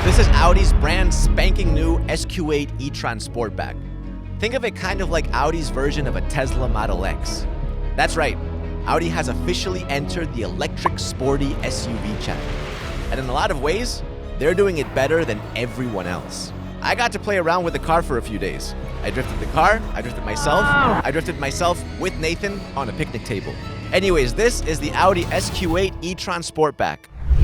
This is Audi's brand spanking new SQ8 E-Tron Sportback. Think of it kind of like Audi's version of a Tesla Model X. That's right, Audi has officially entered the electric sporty SUV chapter. And in a lot of ways, they're doing it better than everyone else. I got to play around with the car for a few days. I drifted the car, I drifted myself, I drifted myself with Nathan on a picnic table. Anyways, this is the Audi SQ8 E-Tron Sportback.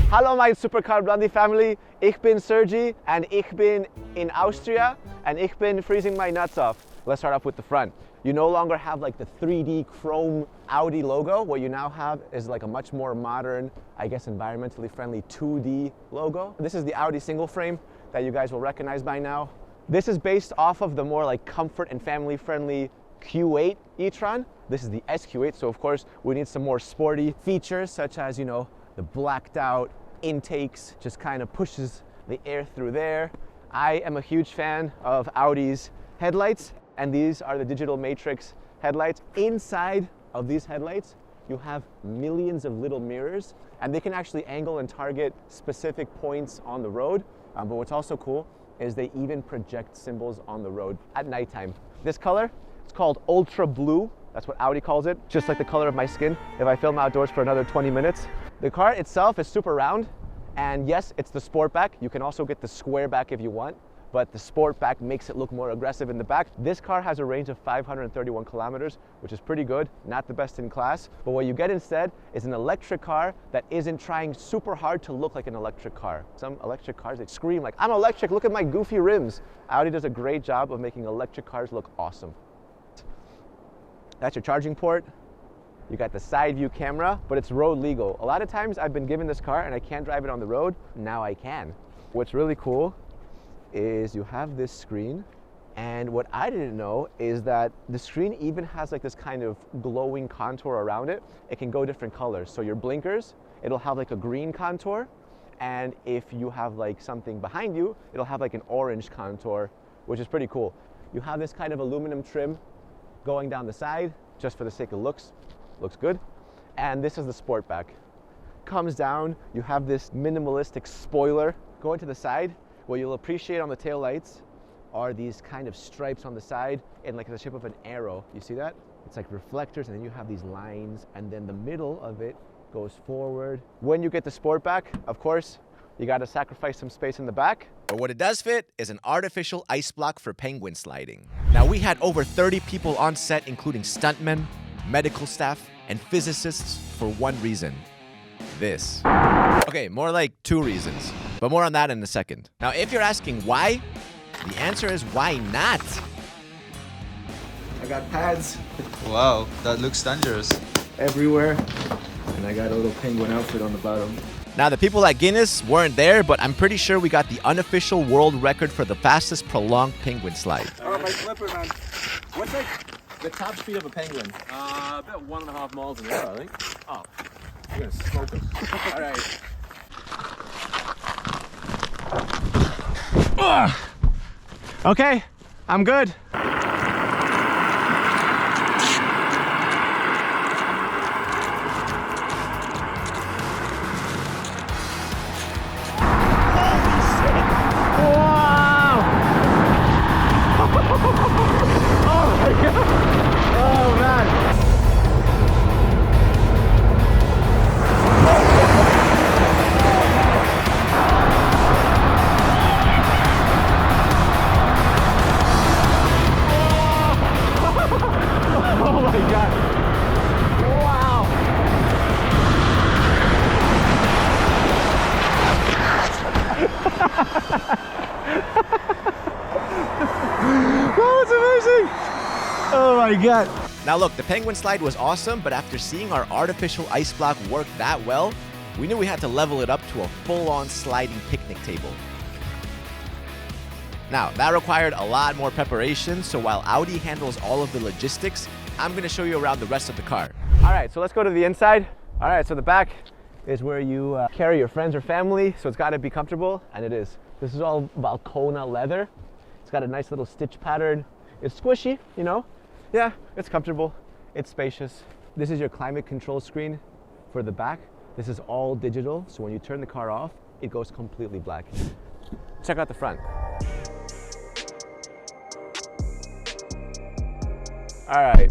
Hallo mein Supercar Blondie family, ich bin Sergi and ich bin in Austria and ich bin freezing my nuts off. Let's start off with the front. You no longer have like the 3D chrome Audi logo. What you now have is like a much more modern, I guess environmentally friendly 2D logo. This is the Audi single frame that you guys will recognize by now. This is based off of the more like comfort and family friendly Q8 e-tron. This is the SQ8, so of course we need some more sporty features such as, you know, the blacked out intakes, just kind of pushes the air through there. I am a huge fan of Audi's headlights, and these are the digital matrix headlights. Inside of these headlights, you have millions of little mirrors, and they can actually angle and target specific points on the road. But what's also cool is they even project symbols on the road at nighttime. This color, it's called Ultra Blue. That's what Audi calls it, just like the color of my skin if I film outdoors for another 20 minutes. The car itself is super round, and yes, it's the Sportback. You can also get the Squareback if you want, but the Sportback makes it look more aggressive in the back. This car has a range of 531 kilometers, which is pretty good, not the best in class. But what you get instead is an electric car that isn't trying super hard to look like an electric car. Some electric cars, they scream like, I'm electric, look at my goofy rims. Audi does a great job of making electric cars look awesome. That's your charging port. You got the side view camera, but it's road legal. A lot of times I've been given this car and I can't drive it on the road. Now I can. What's really cool is you have this screen, and what I didn't know is that the screen even has like this kind of glowing contour around it. It can go different colors. So your blinkers, it'll have like a green contour, and if you have like something behind you, it'll have like an orange contour, which is pretty cool. You have this kind of aluminum trim going down the side, just for the sake of looks. Looks good. And this is the Sportback. Comes down, you have this minimalistic spoiler going to the side. What you'll appreciate on the tail lights are these kind of stripes on the side in like the shape of an arrow. You see that? It's like reflectors, and then you have these lines, and then the middle of it goes forward. When you get the Sportback, of course, you gotta sacrifice some space in the back. But what it does fit is an artificial ice block for penguin sliding. Now, we had over 30 people on set, including stuntmen, medical staff, and physicists for one reason. This. Okay, more like two reasons, but more on that in a second. Now, if you're asking why, the answer is why not? I got pads Wow, that looks dangerous. everywhere, and I got a little penguin outfit on the bottom. Now, the people at Guinness weren't there, but I'm pretty sure we got the unofficial world record for the fastest prolonged penguin slide. Oh, my flipper, man. What's like the top speed of a penguin? About 1.5 miles an hour, I think. Oh, you're gonna smoke him. All right. Okay, I'm good. Oh my God. Now look, the penguin slide was awesome, but after seeing our artificial ice block work that well, we knew we had to level it up to a full-on sliding picnic table. Now, that required a lot more preparation, so while Audi handles all of the logistics, I'm going to show you around the rest of the car. All right, so let's go to the inside. All right, so the back is where you carry your friends or family, so it's got to be comfortable, and it is. This is all Valcona leather. It's got a nice little stitch pattern. It's squishy, you know? Yeah, it's comfortable. It's spacious. This is your climate control screen for the back. This is all digital, so when you turn the car off, it goes completely black. check out the front. All right,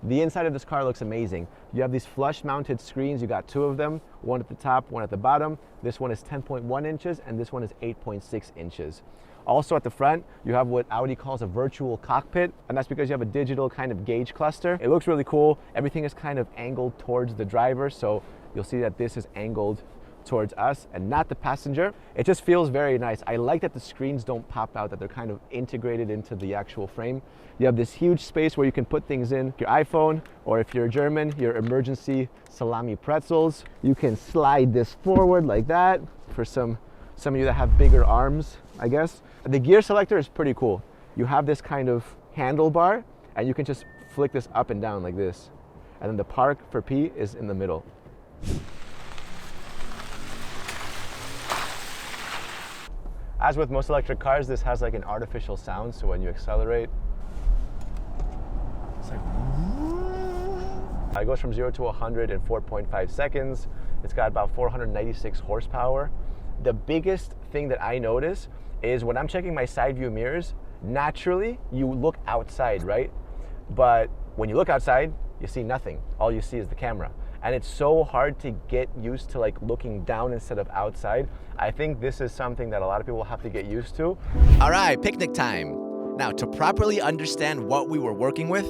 the inside of this car looks amazing. You have these flush mounted screens, you got two of them, one at the top, one at the bottom. This one is 10.1 inches and this one is 8.6 inches. Also at the front, you have what Audi calls a virtual cockpit, and that's because you have a digital kind of gauge cluster. It looks really cool. Everything is kind of angled towards the driver, so you'll see that this is angled towards us and not the passenger. It just feels very nice. I like that the screens don't pop out, that they're kind of integrated into the actual frame. You have this huge space where you can put things in, your iPhone, or if you're German, your emergency salami pretzels. You can slide this forward like that for some of you that have bigger arms, I guess. The gear selector is pretty cool. You have this kind of handlebar and you can just flick this up and down like this. And then the park for P is in the middle. As with most electric cars, this has like an artificial sound, so when you accelerate, it's like, it goes from 0 to 100 in 4.5 seconds. It's got about 496 horsepower. The biggest thing that I notice is when I'm checking my side view mirrors, naturally you look outside, right? But when you look outside, you see nothing. All you see is the camera. And it's so hard to get used to like looking down instead of outside. I think this is something that a lot of people will have to get used to. All right, picnic time. Now, to properly understand what we were working with,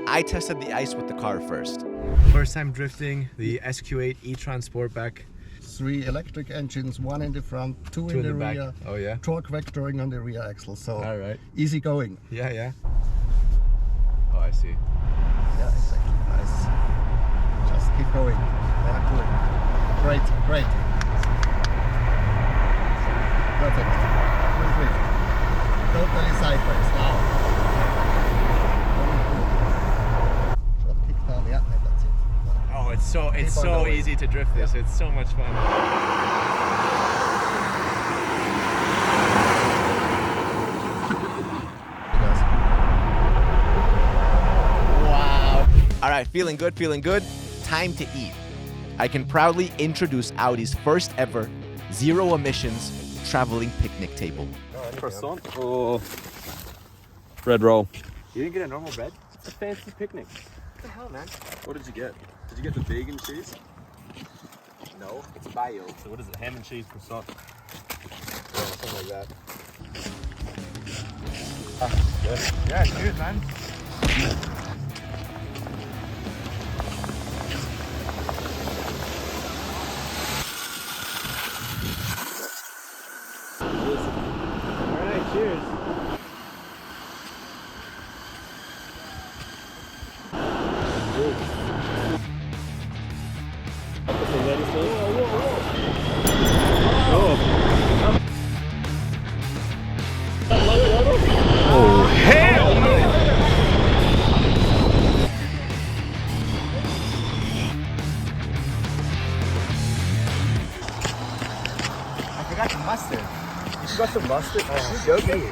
I tested the ice with the car first. First time drifting the SQ8 E-Tron Sportback. 3 electric engines, 1 in the front, 2 in the back. rear. Oh yeah? Torque vectoring on the rear axle, so All right. easy going. Yeah, yeah. Oh, I see. Yeah, exactly. Nice. Just keep going. Very cool. Great, great. Perfect. Full drift. Totally sideways. Wow. Very cool. Short kick down. Yeah, and that's it. Oh, it's so Keep on going. easy to drift this. It's so much fun. Wow. All right, feeling good, feeling good. Time to eat. I can proudly introduce Audi's first ever zero emissions traveling picnic table. Croissant or bread roll? You didn't get a normal bread? It's a fancy picnic. What the hell, man? What did you get? Did you get the vegan cheese? No, it's bio. So what is it? Ham and cheese croissant. Yeah, something like that. Yeah, cheers, man. All right, cheers. I forgot the mustard. You forgot the mustard? Oh, joking.